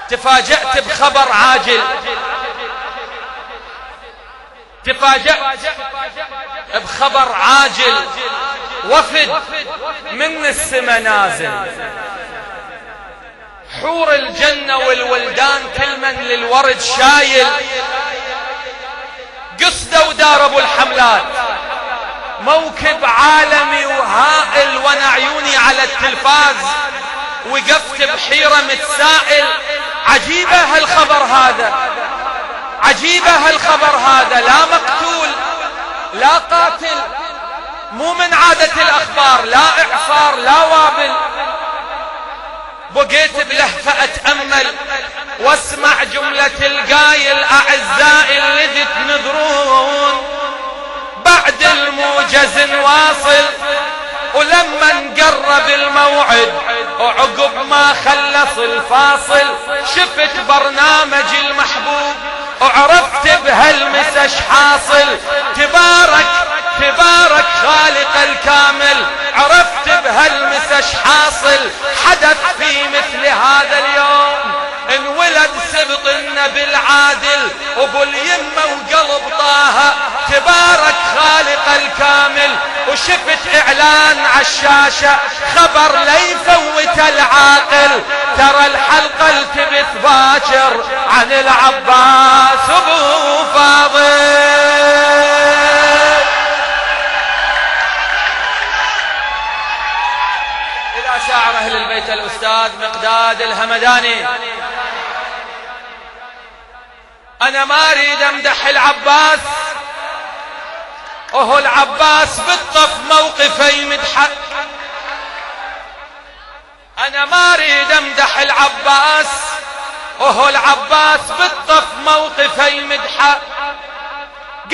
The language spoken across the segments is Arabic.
تفاجأت بخبر عاجل، تفاجأت بخبر عاجل، وفد من السما نازل، حور الجنة والولدان كل من للورد شايل، قصدوا وداربوا الحملات، موكب عالمي وهائل، وانا عيوني على التلفاز وقفت بحيرة متسائل. عجيبة هالخبر هذا، عجيبة هالخبر هذا، لا مقتول لا قاتل، مو من عادة الأخبار، لا إعصار لا وابل. بقيت بلهفة أتأمل واسمع جملة القايل: أعزائي اللي تنذرون بعد الموجز واصل. ولما نقرب الموعد وعقب ما خلص الفاصل، شفت برنامج المحبوب وعرفت بهالمسج حاصل. تبارك تبارك خالق الكامل، عرفت بهالمسج حاصل. حدث في مثل هذا اليوم، انولد سبط النبي العادل وابو اليمه وقلب طه. تبارك خالق الكامل، وشفت اعلان عالشاشه خبر لا يفوت العاقل. ترى الحلقه التبث باكر عن العباس ابو فاضل. الى شاعر اهل البيت الاستاذ مقداد الهمداني. انا ما اريد امدح العباس، وهو العباس بالطف موقفي مدحه. انا ما اريد امدح العباس، وهو العباس بالطف موقفي مدحه.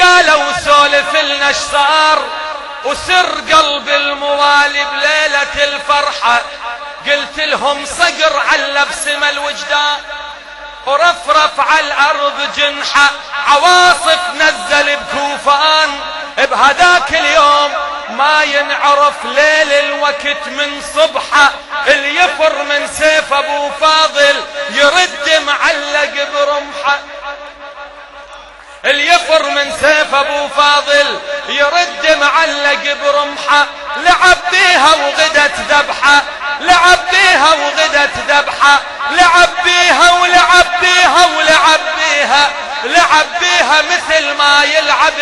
قالوا سولف لنا اش صار وسر قلب الموالي بليلة الفرحة. قلت لهم صقر على بسم الوجدان ورفرف على الأرض جنحة. عواصف نزل بكوفان بهذاك اليوم ما ينعرف ليل الوقت من صبحه. اللي يفر من سيف ابو فاضل يرد معلق برمحه. اللي يفر من سيف ابو فاضل يرد معلق برمحه. لعب بيها وغدت ذبحه، لعب بيها وغدت ذبحه. لعب بيها ولعب بيها ولعب بيها، لعب بيها مثل ما يلعب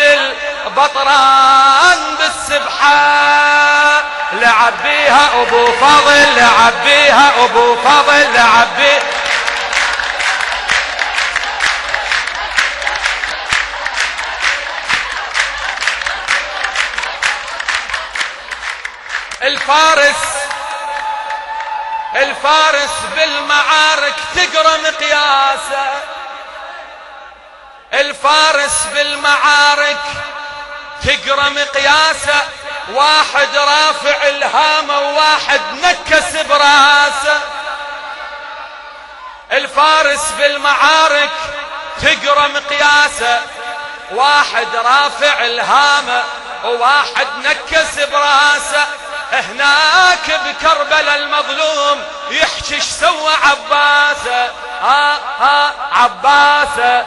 البطران بالسبحه. لعب بيها ابو فاضل، لعب بيها ابو فاضل، لعب بيها. الفارس بالمعارك تقرا مقياسه. الفارس بالمعارك تقرا مقياسه. واحد رافع الهامه وواحد نكس براسه. الفارس بالمعارك تقرا مقياسه. واحد رافع الهامه وواحد نكس براسه. هناك بكربلاء المظلوم يحكي ايش سوى عباسه. عباسه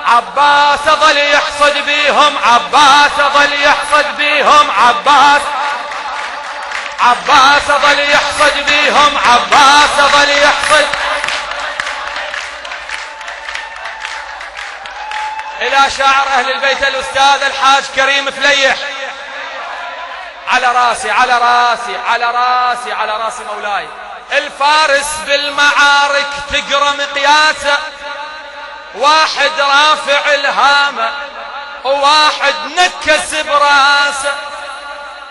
عباسه ظل يحصد بيهم. عباسه ظل يحصد بيهم. عباسه ظل يحصد بيهم. عباسه ظل يحصد. الى شاعر اهل البيت الاستاذ الحاج كريم فليح. على راسي على راسي على راسي على راس مولاي. الفارس بالمعارك تقرا مقياسه. واحد رافع الهامه وواحد نكس براسه.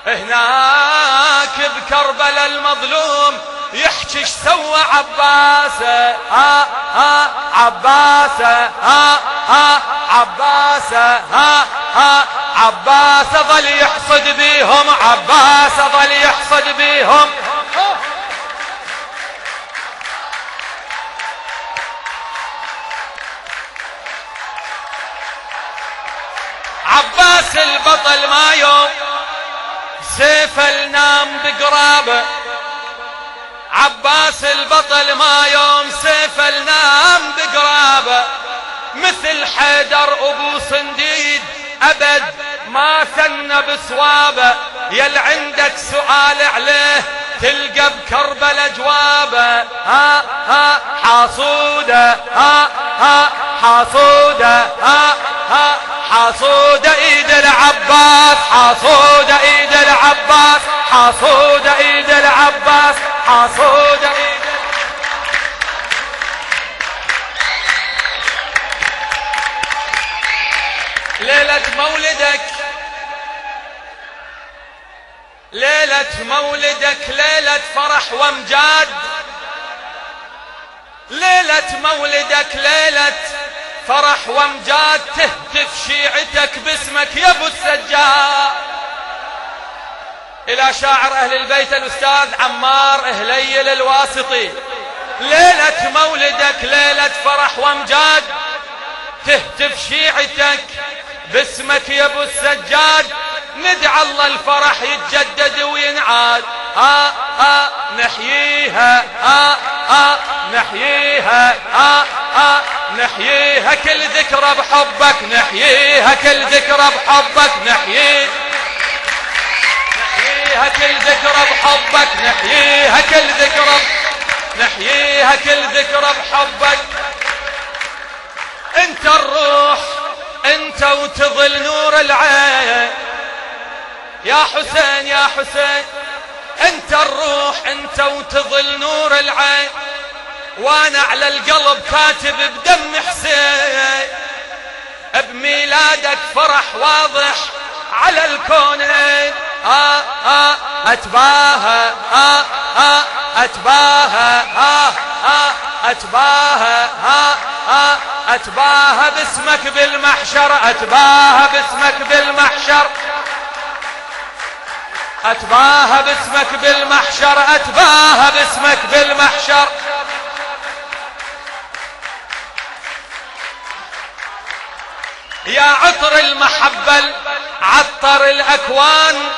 هناك بكربلاء المظلوم يحكي ايش سوى عباسه. عباسه عباسه عباسه ظل يحصد بيهم. عباسه ظل يحصد بيهم. عباس البطل ما يوم سيف النام بقرابه. عباس البطل ما يوم سيف مثل حيدر أبو صنديد أبد ما ثنى بصوابه. يل عندك سؤال عليه تلقى بكربلاء جوابه. ها ها حاصوده، ها ها حاصوده، ها ها حاصوده ايد العباس، حاصوده ايد العباس، حاصوده ايد العباس، حاصوده ايد. ليلة مولدك، ليلة مولدك ليلة فرح وامجاد، ليلة مولدك ليلة فرح وامجاد، تهتف شيعتك باسمك يا ابو السجاد. الى شاعر اهل البيت الاستاذ عمار هليل الواسطي. ليلة مولدك ليلة فرح وامجاد، تهتف شيعتك باسمك يا ابو السجاد. ندعى الله الفرح يتجدد وينعاد. نحييها، نحييها، نحييها كل ذكرى بحبك، نحييها كل ذكرى بحبك، نحييها كل ذكرى بحبك، نحييها كل ذكرى، نحييها كل ذكرى بحبك. انت الروح انت وتظل نور العين يا حسين يا حسين. انت الروح انت وتظل نور العين، وانا على القلب كاتب بدم حسين. بميلادك فرح واضح على الكونين. اتباهى اتباهى اتباهى اتباهى باسمك بالمحشر، اتباهى باسمك بالمحشر، اتباهى باسمك بالمحشر، اتباهى باسمك بالمحشر. يا عطر المحبة عطر الأكوان،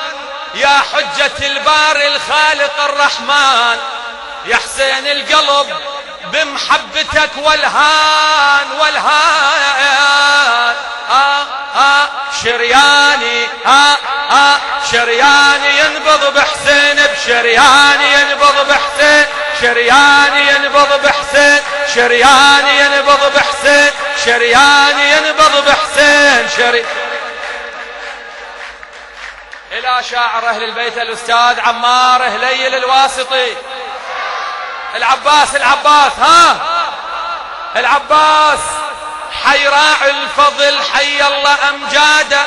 يا حجة الباري الخالق الرحمن. يا حسين القلب بمحبتك والهان والهان. شرياني شرياني ينبض بحسين، بشرياني ينبض بحسين، شرياني ينبض بحسين، شرياني ينبض بحسين، شرياني ينبض بحسين شري. إلى شاعر أهل البيت الأستاذ عمار هليل الواسطي. العباس العباس العباس حيراع الفضل حي الله أمجاده،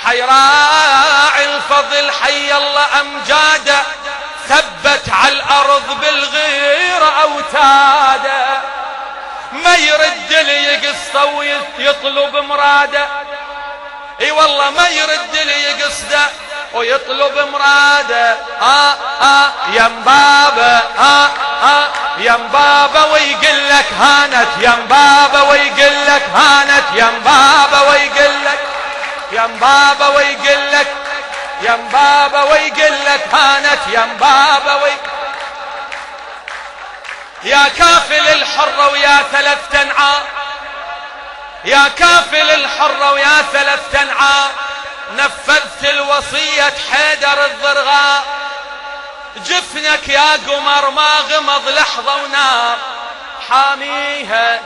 حيراع الفضل حي الله أمجاده. ثبت على الأرض بالغير أوتاده، ما يرد لي يقصده ويطلب مراده. اي والله ما يرد لي يقصده ويطلب مراده. يم بابا يم بابا ويقول لك هانت، يم بابا ويقول لك هانت، يم بابا ويقول لك، يم بابا ويقول لك، يم بابا ويقول لك هانت، يم بابا يا كافل الحرة ويا ثلاث تنعام، يا كافل الحرة ويا ثلاث تنعام. نفذت الوصية حيدر الضرغاء، جفنك يا قمر ما غمض لحظة ونار. حاميها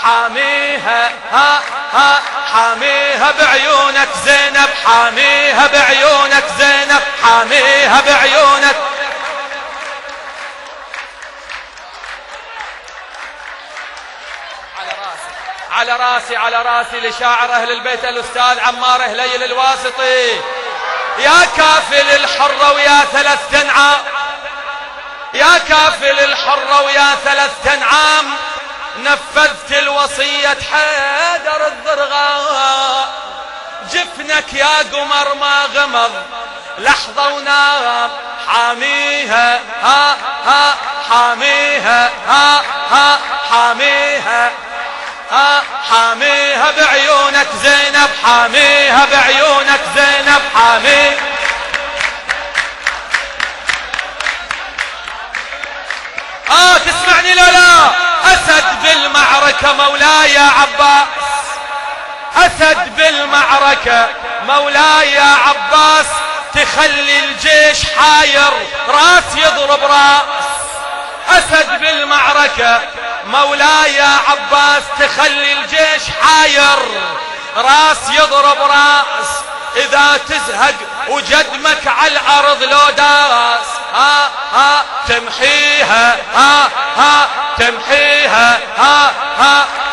حاميها حاميها بعيونك زينب، حاميها بعيونك زينب، حاميها بعيونك. على راسي على راسي لشاعر أهل البيت الأستاذ عمار هليل الواسطي. يا كافل الحرة ويا ثلاث تنعام، يا كافل الحرة ويا ثلاث تنعام. نفذت الوصية حيدر الضرغاء، جفنك يا قمر ما غمض لحظة ونام. حاميها حاميها حاميها حاميها بعيونك زينب، حاميها بعيونك زينب، حاميها. تسمعني لا لا أسد بالمعركة مولاي يا عباس، أسد بالمعركة مولاي يا عباس، تخلي الجيش حاير راس يضرب راس. أسد بالمعركة مولاي يا عباس، تخلي الجيش حاير راس يضرب راس. إذا تزهق وجدمك على الأرض لو داس، تمحيها، تمحيها،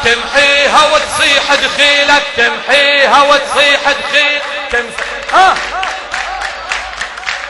تمحيها وتصيح دخيلك، تمحيها وتصيح دخيلك،